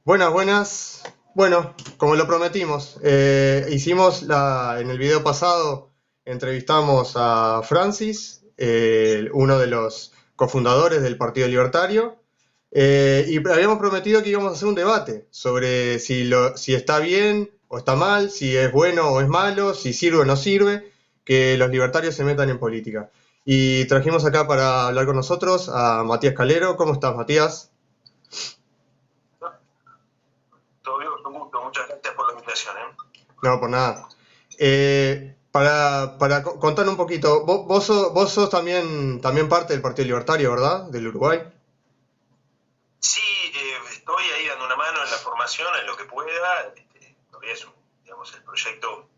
Buenas, buenas. Bueno, como lo prometimos, en el video pasado, entrevistamos a Francis, uno de los cofundadores del Partido Libertario, y habíamos prometido que íbamos a hacer un debate sobre si está bien o está mal, si es bueno o es malo, si sirve o no sirve, que los libertarios se metan en política. Y trajimos acá para hablar con nosotros a Matías Calero. ¿Cómo estás, Matías? Todo bien, con gusto. Muchas gracias por la invitación, ¿eh? No, por nada. Contar un poquito, vos sos también parte del Partido Libertario, ¿verdad? Del Uruguay. Sí, estoy ahí dando una mano en la formación, en lo que pueda. Todavía es digamos, el proyecto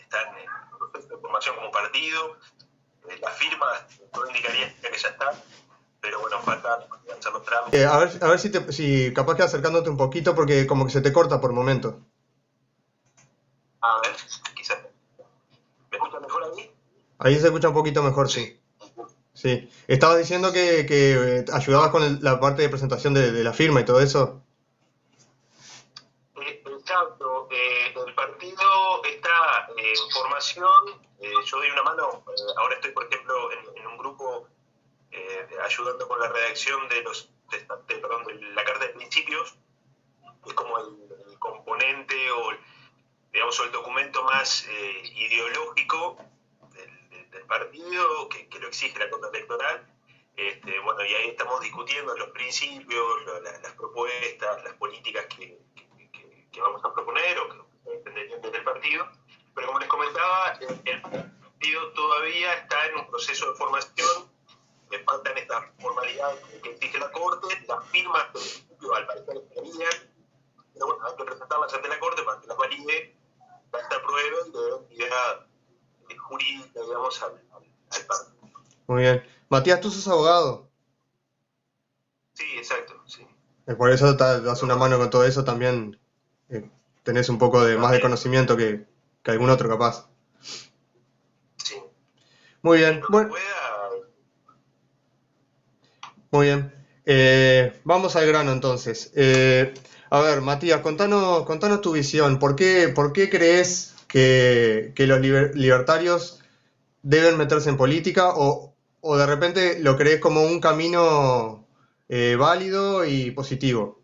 está en el proceso de formación como partido. La firma todo indicaría que ya está, pero bueno, falta hacer los trámites. A ver si capaz que acercándote un poquito porque como que se te corta por momentos. A ver, quizás. ¿Me escuchan mejor ahí? Ahí se escucha un poquito mejor, Sí. sí. Sí. Estabas diciendo que ayudabas con la parte de presentación de la firma y todo eso. Exacto. El partido está en formación. Yo doy una mano. Ahora estoy, por ejemplo, en un grupo ayudando con la redacción de la Carta de Principios, que es como el componente digamos, el documento más ideológico del partido, que lo exige la Corte Electoral. Bueno, y ahí estamos discutiendo los principios, las propuestas, las políticas que vamos a proponer o que dependerían del partido. Pero como les comentaba, el partido todavía está en un proceso de formación. Le faltan estas formalidades que exige la Corte, las firmas del principio al parecer estarían, pero bueno, hay que presentarlas ante la Corte para que las valide, las apruebe y le dé entidad jurídica, digamos, al partido. Muy bien. Matías, tú sos abogado. Sí, exacto, sí. Por eso das una mano con todo eso también. Tenés un poco de más de También, conocimiento que algún otro capaz. sí. Muy En bien. lo que Bueno, pueda, muy bien. Vamos al grano entonces. A ver, Matías, contanos tu visión. ¿Por qué crees que los libertarios deben meterse en política o de repente lo crees como un camino válido y positivo?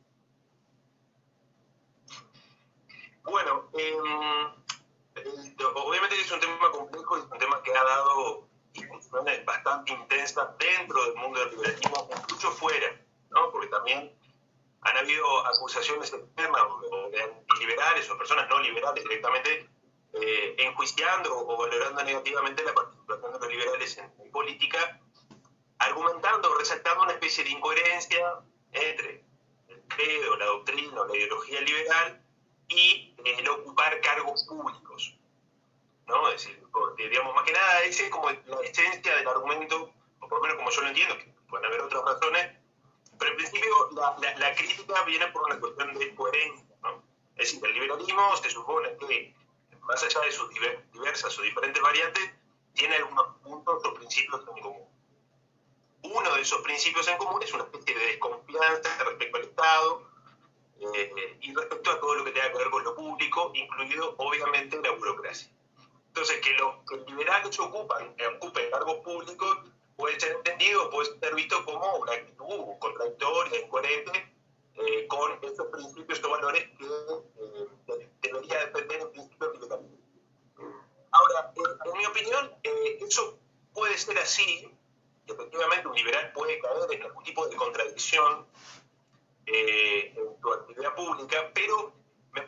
bueno, obviamente es un tema complejo y es un tema que ha dado discusiones bastante intensas dentro del mundo del liberalismo, incluso fuera, ¿no? Porque también han habido acusaciones externas o de antiliberales o personas no liberales directamente enjuiciando o valorando negativamente la participación de los liberales en política, argumentando o resaltando una especie de incoherencia entre el credo, la doctrina o la ideología liberal y el ocupar cargos públicos, ¿no? Es decir, porque, digamos, más que nada, ese es como la esencia del argumento, o por lo menos como yo lo entiendo, que pueden haber otras razones, pero en principio la crítica viene por una cuestión de coherencia, ¿no? Es decir, el liberalismo se supone que, más allá de sus diversas o diferentes variantes, tiene algunos puntos o principios en común. Uno de esos principios en común es una especie de desconfianza respecto al Estado y respecto a todo lo que tenga que ver con lo público, incluido obviamente la burocracia. Entonces, que los liberales ocupen cargos públicos puede ser entendido, puede ser visto como una actitud contradictoria, incoherente, con estos principios o valores que debería defender en principio el liberalismo. Ahora, en mi opinión, eso puede ser así, que efectivamente un liberal puede caer en algún tipo de contradicción en tu actividad pública, pero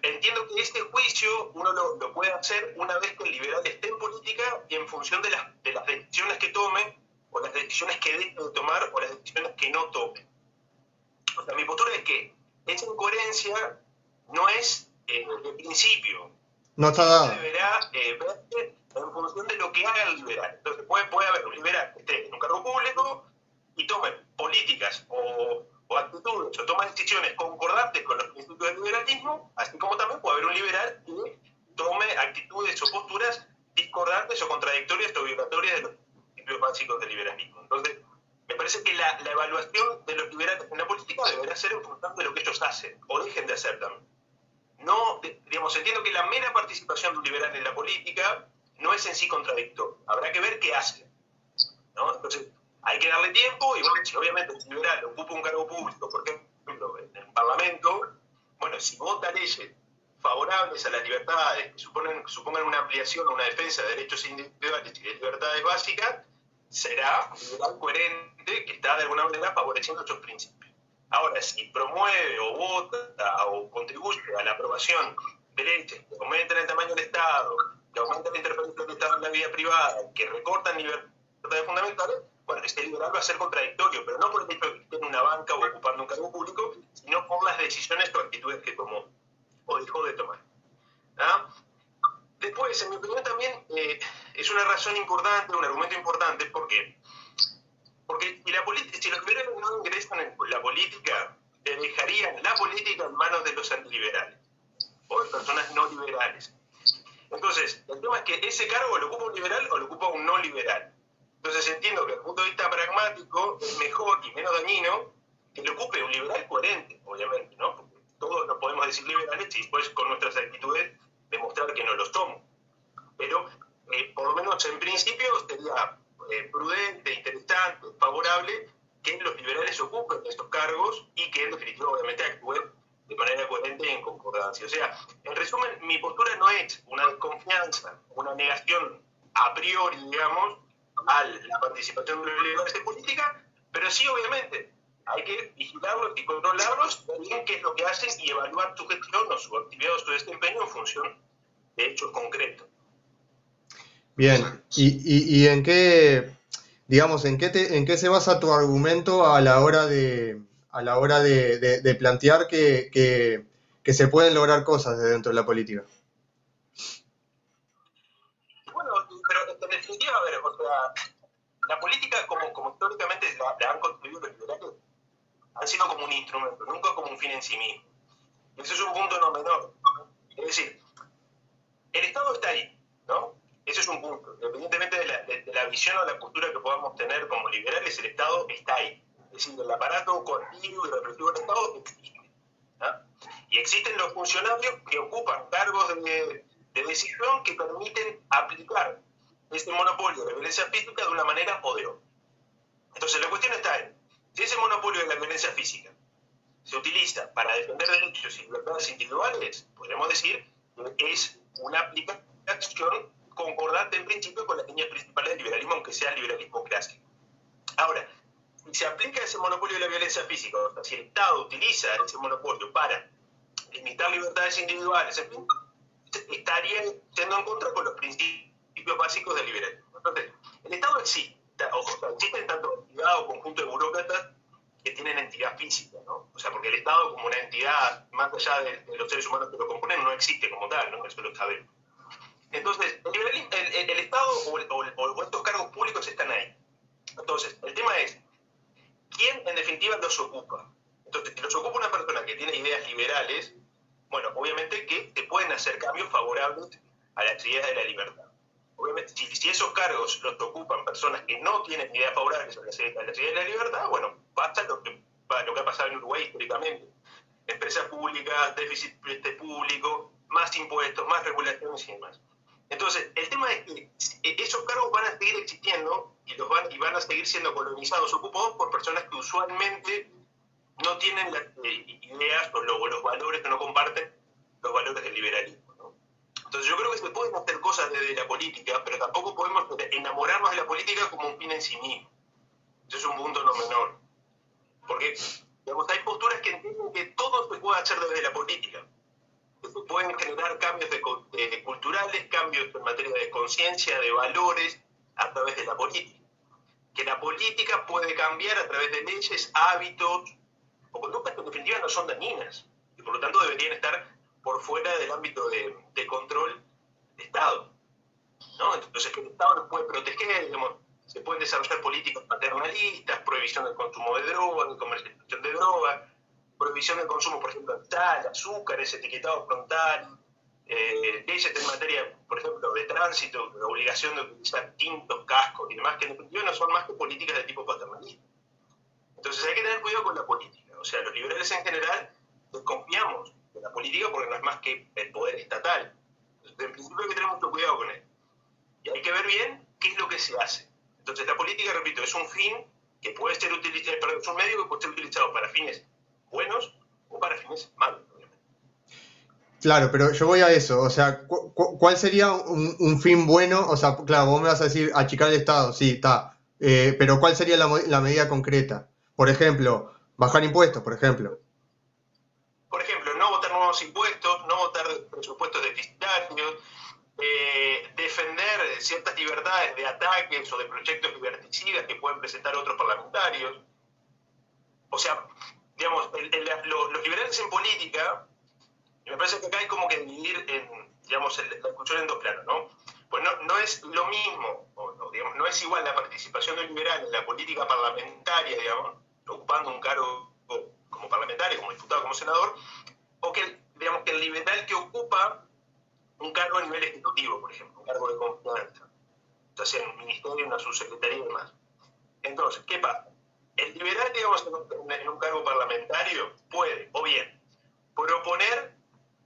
entiendo que este juicio uno lo puede hacer una vez que el liberal esté en política y en función de las decisiones que tome, o las decisiones que deje de tomar, o las decisiones que no tome. O sea, mi postura es que esa incoherencia no es de principio, No está sino que dada. deberá verse en función de lo que haga el liberal. Entonces puede haber un liberal que esté en un cargo público y tome políticas o actitudes o toma decisiones concordantes con los principios del liberalismo, así como también puede haber un liberal que tome actitudes o posturas discordantes o contradictorias o violatorias de los principios básicos del liberalismo. Entonces, me parece que la evaluación de los liberales en la política deberá ser en función de lo que ellos hacen, o dejen de hacer también. No, digamos, entiendo que la mera participación de un liberal en la política no es en sí contradictorio. Habrá que ver qué hace, ¿no? Entonces, hay que darle tiempo, y bueno, si obviamente un liberal ocupa un cargo público, por ejemplo, en el Parlamento, bueno, si vota leyes favorables a las libertades, que supongan una ampliación o una defensa de derechos individuales y de libertades básicas, será un liberal coherente que está de alguna manera favoreciendo esos principios. Ahora, si promueve o vota o contribuye a la aprobación de leyes que aumentan el tamaño del Estado, que aumentan la interferencia del Estado en la vida privada, que recortan libertades fundamentales, bueno, este liberal va a ser contradictorio, pero no por el hecho de que esté en una banca o ocupando un cargo público, sino por las decisiones o actitudes que tomó o dejó de tomar. ¿Ah? Después, en mi opinión también es una razón importante, un argumento importante, porque si los liberales no ingresan en la política, dejarían la política en manos de los antiliberales o de personas no liberales. Entonces, el tema es que ese cargo lo ocupa un liberal o lo ocupa un no liberal. Entonces entiendo que desde el punto de vista pragmático es mejor y menos dañino que lo ocupe un liberal coherente, obviamente, ¿no? Porque todos nos podemos decir liberales y después con nuestras actitudes demostrar que no lo somos. Pero por lo menos en principio sería prudente, interesante, favorable que los liberales ocupen estos cargos y que en definitiva obviamente actúen de manera coherente y en concordancia. O sea, en resumen, mi postura no es una desconfianza, una negación a priori, digamos, a la participación de los liberales en política, pero sí obviamente hay que vigilarlos y controlarlos, ver bien qué es lo que hacen y evaluar su gestión o su actividad o su desempeño en función de hechos concretos. Bien, ¿y en qué, digamos, en qué se basa tu argumento a la hora de plantear que se pueden lograr cosas de dentro de la política? Bueno, pero en definitiva, a ver, o sea, la política como históricamente la han construido los liberales, han sido como un instrumento, nunca como un fin en sí mismo. Y ese es un punto no menor. Es decir, el Estado está ahí, ¿no? Ese es un punto. Independientemente de la visión o la postura que podamos tener como liberales, el Estado está ahí. Es decir, el aparato coactivo y represivo del Estado existe, ¿no? Y existen los funcionarios que ocupan cargos de decisión que permiten aplicar este monopolio de violencia física de una manera o de otra. Entonces la cuestión está en, si ese monopolio de la violencia física se utiliza para defender derechos y libertades individuales, podemos decir que es una aplicación concordante en principio con las líneas principales del liberalismo, aunque sea el liberalismo clásico. Ahora, si se aplica ese monopolio de la violencia física, o sea, si el Estado utiliza ese monopolio para limitar libertades individuales, en fin, estaría yendo en contra con los principios básicos del liberalismo. Entonces, el Estado existe, o sea, existen tanto entidad o conjunto de burócratas que tienen entidad física, ¿no? O sea, porque el Estado como una entidad, más allá de los seres humanos que lo componen, no existe como tal, ¿no? Eso lo sabemos. Entonces, el Estado o estos cargos públicos están ahí. Entonces, el tema es, ¿quién en definitiva los ocupa? Entonces, si los ocupa una persona que tiene ideas liberales, bueno, obviamente que se pueden hacer cambios favorables a las ideas de la libertad. Obviamente, si esos cargos los ocupan personas que no tienen ideas favorables a las ideas de la libertad, bueno, pasa lo que ha pasado en Uruguay históricamente. Empresas públicas, déficit público, más impuestos, más regulaciones y demás. Entonces, el tema es que esos cargos van a seguir existiendo y van a seguir siendo colonizados, ocupados por personas que usualmente no tienen las ideas o los valores, que no comparten los valores del liberalismo, ¿no? Entonces yo creo que se pueden hacer cosas desde la política, pero tampoco podemos enamorarnos de la política como un fin en sí mismo. Ese es un punto no menor. Porque, digamos, hay posturas que entienden que todo se puede hacer desde la política. Que se pueden generar cambios culturales, cambios en materia de conciencia, de valores, a través de la política. Que la política puede cambiar a través de leyes, hábitos, o conductas que en definitiva no son dañinas, y por lo tanto deberían estar por fuera del ámbito de control del Estado, ¿no? Entonces, que el Estado nos puede proteger, digamos, se pueden desarrollar políticas paternalistas, prohibición del consumo de drogas, de comercialización de drogas, prohibición del consumo, por ejemplo, de sal, azúcares, etiquetado frontal, leyes en materia, por ejemplo, de tránsito, la obligación de utilizar tintos, cascos y demás, que en definitiva no son más que políticas de tipo paternalista. Entonces hay que tener cuidado con la política. O sea, los liberales en general desconfiamos de la política porque no es más que el poder estatal. Entonces, en principio hay que tener mucho cuidado con él. Y hay que ver bien qué es lo que se hace. Entonces la política, repito, es un fin que puede ser utilizado, perdón, es un medio que puede ser utilizado para fines buenos o para fines malos, obviamente. Claro, pero yo voy a eso, o sea, ¿cuál sería un fin bueno? O sea, claro, vos me vas a decir achicar el Estado, sí, está, pero ¿cuál sería la medida concreta? Por ejemplo, bajar impuestos, por ejemplo. Por ejemplo, no votar nuevos impuestos, no votar presupuestos deficitarios, defender ciertas libertades de ataques o de proyectos liberticidas que pueden presentar otros parlamentarios. O sea, digamos, los liberales en política, me parece que acá hay como que dividir digamos, la discusión en dos planos, ¿no? Pues no es lo mismo, digamos, no es igual la participación de un liberal en la política parlamentaria, digamos, ocupando un cargo como parlamentario, como diputado, como senador, o digamos, que el liberal que ocupa un cargo a nivel ejecutivo, por ejemplo, un cargo de confianza, ya sea en un ministerio, en una subsecretaría y demás. Entonces, ¿qué pasa? El liberal, digamos, en un cargo parlamentario puede, o bien, proponer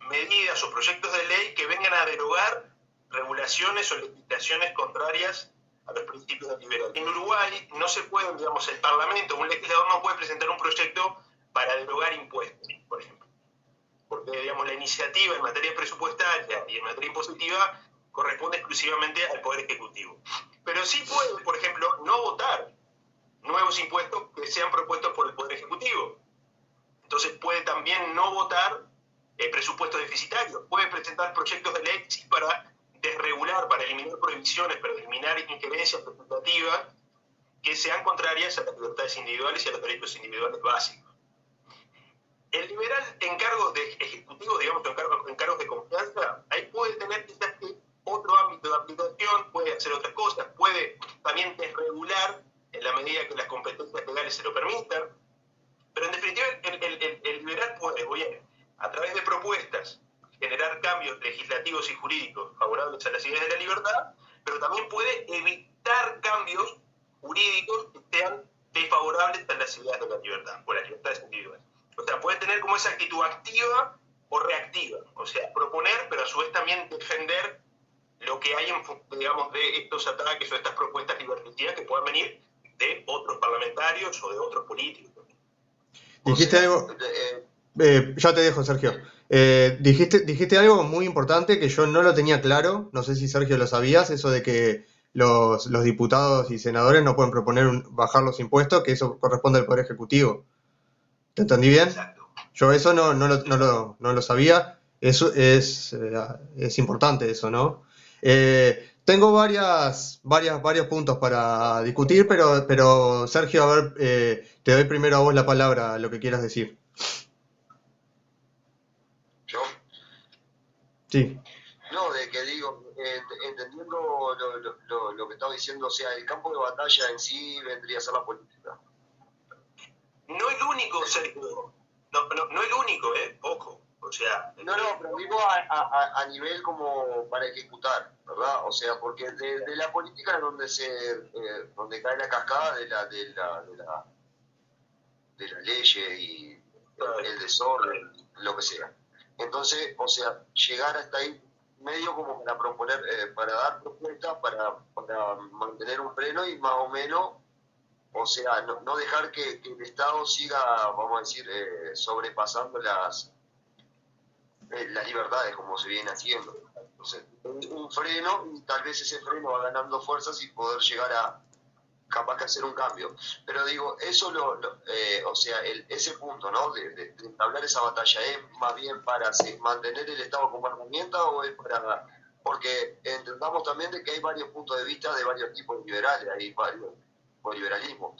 medidas o proyectos de ley que vengan a derogar regulaciones o legislaciones contrarias a los principios del liberal. En Uruguay no se puede, digamos, el Parlamento, un legislador no puede presentar un proyecto para derogar impuestos, por ejemplo. Porque, digamos, la iniciativa en materia presupuestaria y en materia impositiva corresponde exclusivamente al Poder Ejecutivo. Pero sí puede, por ejemplo, no votar nuevos impuestos que sean propuestos por el Poder Ejecutivo. Entonces puede también no votar presupuestos deficitarios, puede presentar proyectos de ley para desregular, para eliminar prohibiciones, para eliminar injerencias legislativas que sean contrarias a las libertades individuales y a los derechos individuales básicos. El liberal en cargos de ejecutivos, digamos, en cargos de confianza, ahí puede tener quizás otro ámbito de aplicación, puede hacer otras cosas, puede también desregular en la medida que las competencias legales se lo permitan, pero en definitiva el liberal puede, o bien, a través de propuestas, generar cambios legislativos y jurídicos favorables a las ideas de la libertad, pero también puede evitar cambios jurídicos que sean desfavorables a las ideas de la libertad o las libertades individuales. O sea, puede tener como esa actitud activa o reactiva, o sea, proponer, pero a su vez también defender lo que hay, digamos, de estos ataques o estas propuestas liberticidas que puedan venir de otros parlamentarios o de otros políticos. Dijiste algo, ya te dejo, Sergio. Dijiste algo muy importante que yo no lo tenía claro, no sé si Sergio lo sabías, eso de que los diputados y senadores no pueden proponer bajar los impuestos, que eso corresponde al Poder Ejecutivo. ¿Te entendí bien? Exacto. Yo eso no lo sabía, eso es importante eso, ¿no? Tengo varios puntos para discutir, pero Sergio, a ver, te doy primero a vos la palabra, lo que quieras decir. ¿Yo? Sí. No, de que digo, entendiendo lo que estaba diciendo, o sea, el campo de batalla en sí vendría a ser la política. No el único, Sergio. No el único, ojo. O sea. No, pero digo a nivel como para ejecutar, ¿verdad? O sea, porque de la política es donde cae la cascada de la ley y el desorden, lo que sea. Entonces, o sea, llegar hasta ahí medio como para proponer, para dar propuestas, para mantener un freno y más o menos, o sea, no dejar que el Estado siga, vamos a decir, sobrepasando las libertades como se viene haciendo. Entonces, un freno y tal vez ese freno va ganando fuerzas y poder llegar a capaz que hacer un cambio. Pero digo, eso o sea, ese punto, ¿no? De entablar esa batalla, ¿es más bien para mantener el Estado como herramienta o es para...? Porque entendamos también de que hay varios puntos de vista de varios tipos liberales, hay varios liberalismo.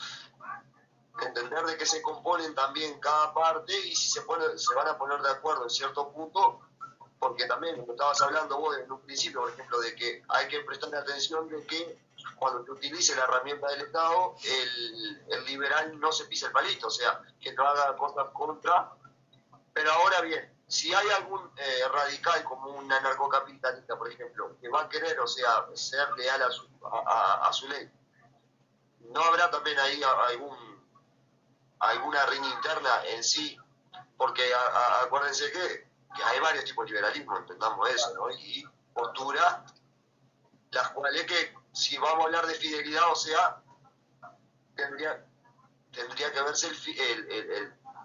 Entender de que se componen también cada parte y si se van a poner de acuerdo en cierto punto, porque también, como estabas hablando vos en un principio, por ejemplo, de que hay que prestar atención de que cuando se utilice la herramienta del Estado, el liberal no se pise el palito, o sea, que no haga cosas contra. Pero ahora bien, si hay algún radical como un anarcocapitalista, por ejemplo, que va a querer, o sea, ser leal a su ley, ¿no habrá también ahí alguna riña interna en sí, porque acuérdense que hay varios tipos de liberalismo, entendamos eso, ¿no? Y posturas, las cuales que, si vamos a hablar de fidelidad, o sea, tendría que verse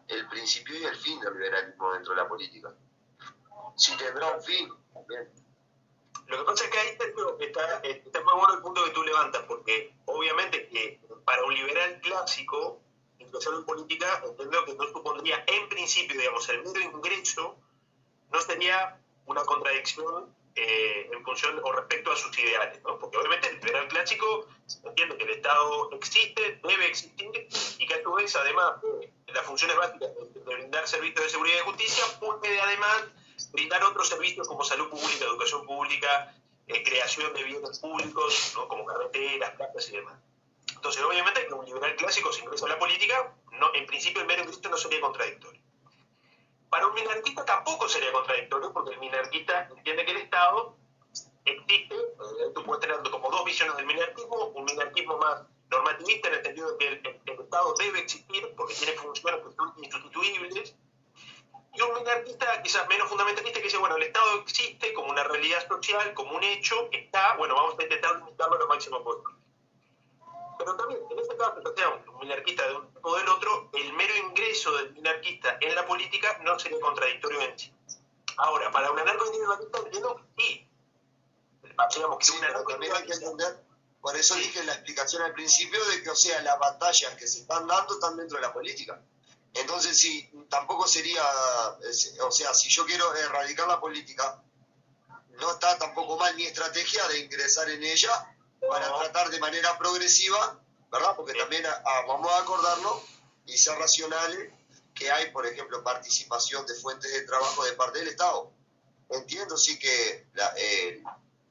el principio y el fin del liberalismo dentro de la política. Si tendrá un fin, también. Lo que pasa es que ahí está muy bueno el punto que tú levantas, porque obviamente que para un liberal clásico, ingresar en política, entiendo que no supondría, en principio, digamos, el mero ingreso no sería una contradicción en función o respecto a sus ideales, ¿no? Porque obviamente el liberal clásico entiende que el Estado existe, debe existir, y que a su vez, además de las funciones básicas de brindar servicios de seguridad y justicia, puede además brindar otros servicios como salud pública, educación pública, creación de bienes públicos, ¿no? Como carreteras, plazas y demás. Entonces, obviamente, que un liberal clásico se ingresa a la política, no, en principio el mero ingreso no sería contradictorio. Para un minarquista tampoco sería contradictorio, porque el minarquista entiende que el Estado existe. Tú puedes tener como dos visiones del minarquismo: un minarquismo más normativista, en el sentido de que el Estado debe existir porque tiene funciones que son insustituibles, y un minarquista quizás menos fundamentalista, que dice, bueno, el Estado existe como una realidad social, como un hecho, está, bueno, vamos a intentar limitarlo lo máximo posible. Pero también, en este caso, que sea un minarquista de un tipo o del otro, el mero ingreso del minarquista en la política no sería contradictorio en sí. Ahora, para un anarcoindividualista entiendo que sí. Digamos que Sí, pero también hay que entender, por eso dije la explicación al principio de que, o sea, las batallas que se están dando están dentro de la política. Entonces, sí, tampoco sería, o sea, si yo quiero erradicar la política, no está tampoco mal mi estrategia de ingresar en ella para tratar de manera progresiva, ¿verdad? Porque también vamos a acordarnos y ser racionales que hay, por ejemplo, participación de fuentes de trabajo de parte del Estado. Entiendo, sí, que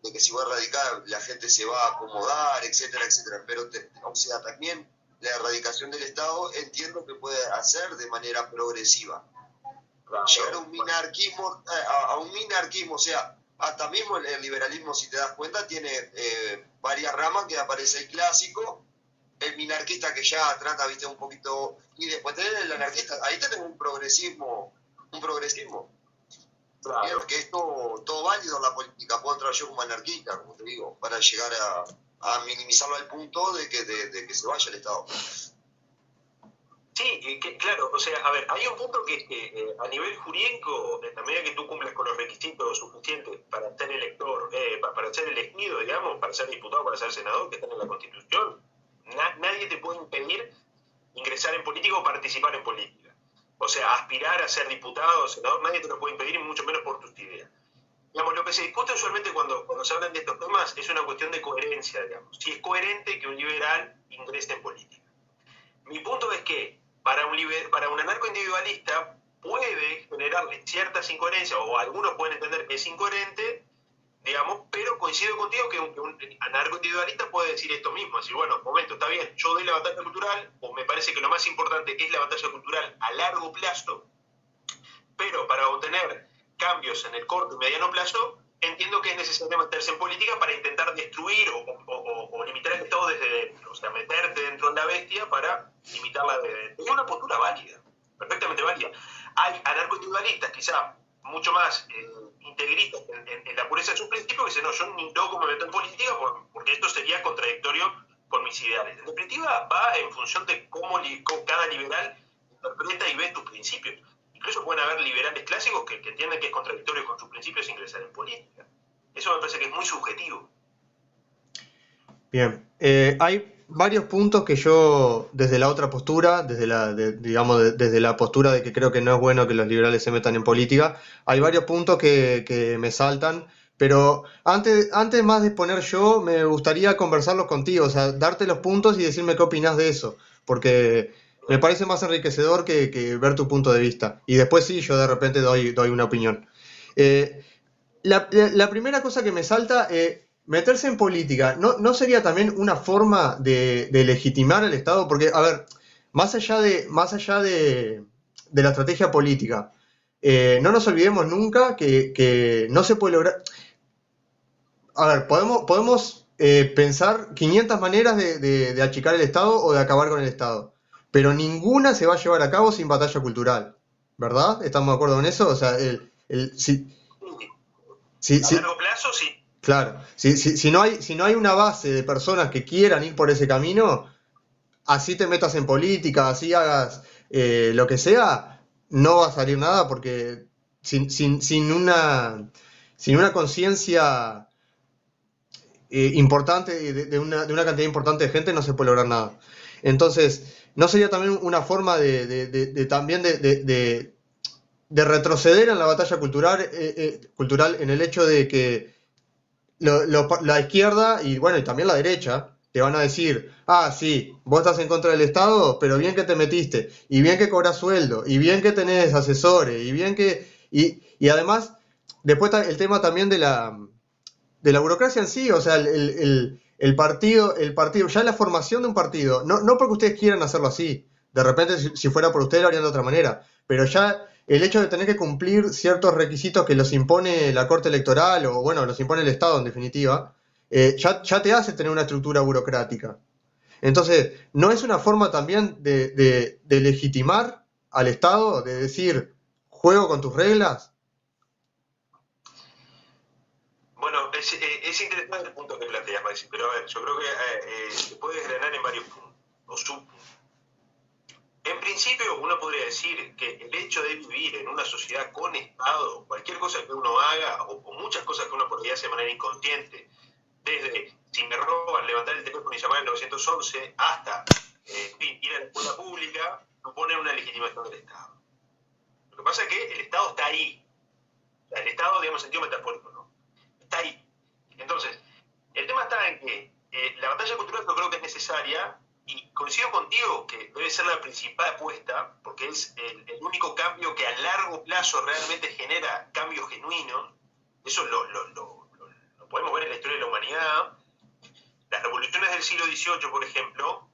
de que si va a erradicar la gente se va a acomodar, etcétera, etcétera, pero o sea, también la erradicación del Estado entiendo que puede hacer de manera progresiva. Llegar a un minarquismo, o sea, hasta mismo el liberalismo, si te das cuenta, tiene varias ramas, que aparece el clásico, el minarquista que ya trata, viste, un poquito, y después tenés el anarquista, ahí tenés un progresismo. Claro. Que es todo válido en la política. Puedo entrar yo como anarquista, como te digo, para llegar a minimizarlo al punto de que se vaya el Estado. Sí, claro, o sea, a ver, hay un punto que a nivel jurídico, en la medida que tú cumples con los requisitos suficientes para ser elector, para ser elegido, digamos, para ser diputado, para ser senador, que están en la Constitución, nadie te puede impedir ingresar en política o participar en política. O sea, aspirar a ser diputado o senador, nadie te lo puede impedir, y mucho menos por tus ideas. Digamos, lo que se discute usualmente cuando se hablan de estos temas es una cuestión de coherencia, digamos. Si es coherente que un liberal ingrese en política. Mi punto es que para un anarcoindividualista puede generarle ciertas incoherencias, o algunos pueden entender que es incoherente, digamos, pero coincido contigo que un anarcoindividualista puede decir esto mismo, decir, bueno, momento, está bien, yo doy la batalla cultural, o me parece que lo más importante es la batalla cultural a largo plazo, pero para obtener cambios en el corto y mediano plazo, entiendo que es necesario meterse en política para intentar destruir o limitar el Estado desde dentro, o sea, meterte dentro de la bestia para limitarla desde dentro. Es una postura válida, perfectamente válida. Hay anarcoindividualistas, quizá mucho más integristas en la pureza de sus principios, que dicen, no, yo ni loco me meto en política porque esto sería contradictorio con mis ideales. En definitiva, va en función de cómo cada liberal interpreta y ve tus principios. Incluso pueden haber liberales clásicos que entienden que es contradictorio con sus principios ingresar en política. Eso me parece que es muy subjetivo. Bien, hay varios puntos que yo, desde la otra postura, desde la postura de que creo que no es bueno que los liberales se metan en política, hay varios puntos que me saltan, pero antes más de exponer yo, me gustaría conversarlos contigo, o sea, darte los puntos y decirme qué opinás de eso, porque me parece más enriquecedor que ver tu punto de vista. Y después sí, yo de repente doy una opinión. La primera cosa que me salta, meterse en política, ¿no sería también una forma de legitimar al Estado? Porque, a ver, más allá de la estrategia política, no nos olvidemos nunca que no se puede lograr... A ver, podemos pensar 500 maneras de achicar el Estado o de acabar con el Estado. pero ninguna se va a llevar a cabo sin batalla cultural, ¿verdad? ¿Estamos de acuerdo con eso? O sea, A largo plazo, sí. claro, si no hay una base de personas que quieran ir por ese camino, así te metas en política, así hagas lo que sea, no va a salir nada porque sin una conciencia importante, de una cantidad importante de gente, no se puede lograr nada. Entonces, ¿no sería también una forma también de retroceder en la batalla cultural en el hecho de que la izquierda y bueno, y también la derecha te van a decir, ah, sí, vos estás en contra del Estado, pero bien que te metiste, y bien que cobras sueldo, y bien que tenés asesores, y bien que... Y además, después el tema también de la burocracia en sí, o sea, el partido, ya la formación de un partido, no porque ustedes quieran hacerlo así, de repente si fuera por ustedes lo harían de otra manera, pero ya el hecho de tener que cumplir ciertos requisitos que los impone la Corte Electoral, o bueno, los impone el Estado en definitiva, ya te hace tener una estructura burocrática. Entonces, ¿no es una forma también de legitimar al Estado, de decir, juego con tus reglas? Bueno, es interesante el punto que planteas, Maxi, pero a ver, yo creo que se puede desgranar en varios puntos, o subpuntos. En principio, uno podría decir que el hecho de vivir en una sociedad con Estado, cualquier cosa que uno haga, o muchas cosas que uno podría hacer de manera inconsciente, desde si me roban, levantar el teléfono y llamar al 911, hasta ir a la escuela pública, supone una legitimación del Estado. Lo que pasa es que el Estado está ahí. O sea, el Estado, digamos, en sentido metafórico, ¿no? Está ahí. Entonces, el tema está en que la batalla cultural yo creo que es necesaria, y coincido contigo que debe ser la principal apuesta, porque es el único cambio que a largo plazo realmente genera cambios genuinos. Eso lo podemos ver en la historia de la humanidad. Las revoluciones del siglo XVIII, por ejemplo,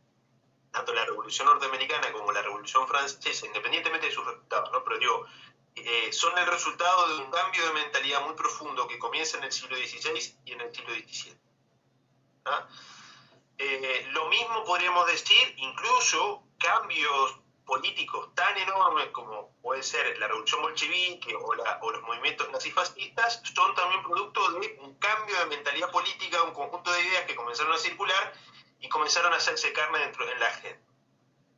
tanto la Revolución Norteamericana como la Revolución Francesa, independientemente de sus resultados, ¿no? Pero digo, son el resultado de un cambio de mentalidad muy profundo que comienza en el siglo XVI y en el siglo XVII. ¿Ah? Lo mismo podríamos decir, incluso cambios políticos tan enormes como puede ser la revolución bolchevique o los movimientos nazifascistas, son también producto de un cambio de mentalidad política, un conjunto de ideas que comenzaron a circular y comenzaron a hacerse carne dentro de la gente.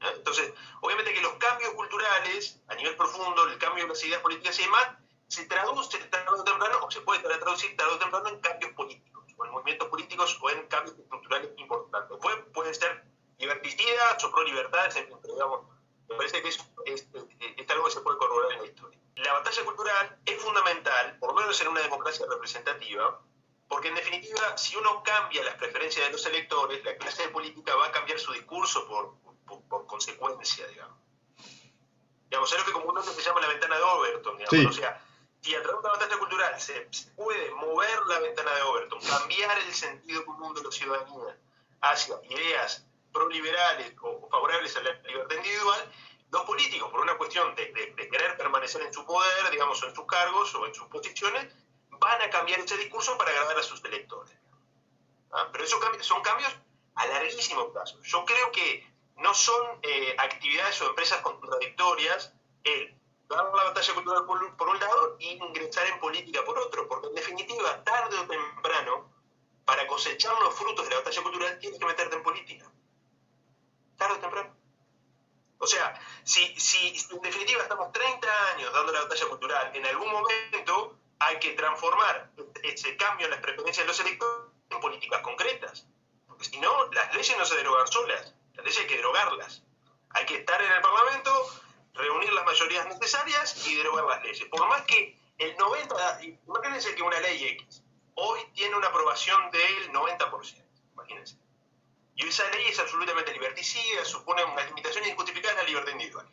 Entonces, obviamente que los cambios culturales, a nivel profundo, el cambio de las ideas políticas y demás, se traduce tarde o temprano, o se puede traducir tarde o temprano en cambios políticos, o en movimientos políticos, o en cambios estructurales importantes. Pueden ser liberticidas o pro-libertades, pero digamos, me parece que es algo que se puede corroborar en la historia. La batalla cultural es fundamental, por lo menos en una democracia representativa, porque en definitiva, si uno cambia las preferencias de los electores, la clase política va a cambiar su discurso por consecuencia, digamos. Digamos, es lo que comúnmente se llama la ventana de Overton, digamos. Sí. O sea, si a través de una batalla cultural se puede mover la ventana de Overton, cambiar el sentido común de la ciudadanía hacia ideas proliberales o favorables a la libertad individual, los políticos, por una cuestión de querer permanecer en su poder, digamos, o en sus cargos o en sus posiciones, van a cambiar ese discurso para agradar a sus electores. ¿Ah? Pero esos son cambios a larguísimo plazo. Yo creo que no son actividades o empresas contradictorias el dar la batalla cultural por un lado y ingresar en política por otro, porque en definitiva, tarde o temprano, para cosechar los frutos de la batalla cultural tienes que meterte en política. Tarde o temprano. O sea, si en definitiva estamos 30 años dando la batalla cultural, en algún momento hay que transformar ese cambio en las preferencias de los electores en políticas concretas. Porque si no, las leyes no se derogan solas. Las leyes hay que derogarlas. Hay que estar en el Parlamento, reunir las mayorías necesarias y derogar las leyes. Por más que el 90%, imagínense que una ley X hoy tiene una aprobación del 90%, imagínense. Y esa ley es absolutamente liberticida, supone una limitación injustificada de la libertad individual.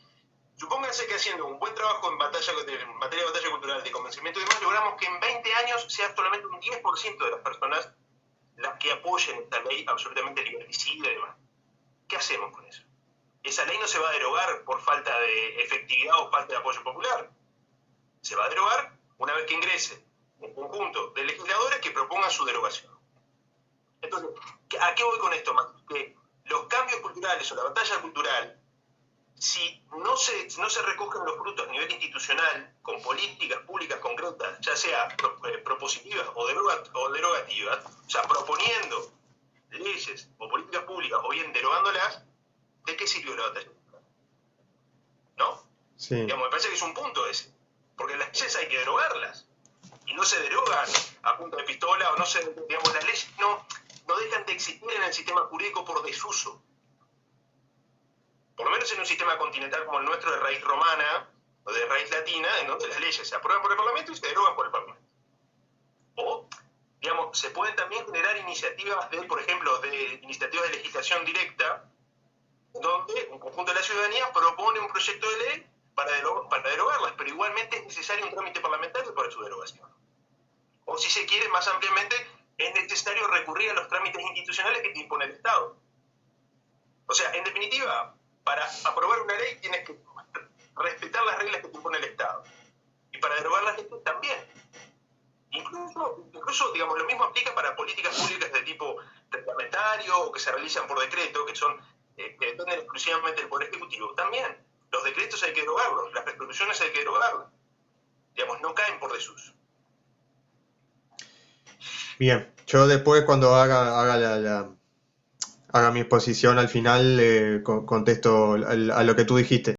Supónganse que haciendo un buen trabajo en materia de batalla cultural, de convencimiento y demás, logramos que en 20 años sea solamente un 10% de las personas las que apoyen esta ley absolutamente liberticida y demás. ¿Qué hacemos con eso? Esa ley no se va a derogar por falta de efectividad o falta de apoyo popular. Se va a derogar una vez que ingrese un conjunto de legisladores que propongan su derogación. Entonces, ¿a qué voy con esto, más? Que los cambios culturales o la batalla cultural si no se recogen los frutos a nivel institucional con políticas públicas concretas, ya sea propositivas o derogativas, o sea, proponiendo leyes o políticas públicas o bien derogándolas, ¿de qué sirvió la batalla? ¿No? Sí. Digamos, me parece que es un punto ese. Porque las leyes hay que derogarlas. Y no se derogan a punta de pistola, o no se, digamos, las leyes no dejan de existir en el sistema jurídico por desuso. Por lo menos en un sistema continental como el nuestro de raíz romana o de raíz latina, en donde las leyes se aprueban por el Parlamento y se derogan por el Parlamento. O, digamos, se pueden también generar iniciativas por ejemplo, de iniciativas de legislación directa, donde un conjunto de la ciudadanía propone un proyecto de ley para derogarlas, pero igualmente es necesario un trámite parlamentario para su derogación. O si se quiere, más ampliamente, es necesario recurrir a los trámites institucionales que te impone el Estado. O sea, en definitiva, para aprobar una ley tienes que respetar las reglas que te impone el Estado. Y para derogar las leyes también. Incluso, digamos, lo mismo aplica para políticas públicas de tipo reglamentario o que se realizan por decreto, que dependen exclusivamente del Poder Ejecutivo. También, los decretos hay que derogarlos, las resoluciones hay que derogarlas. Digamos, no caen por desuso. Bien, yo después cuando haga mi exposición al final contesto a lo que tú dijiste.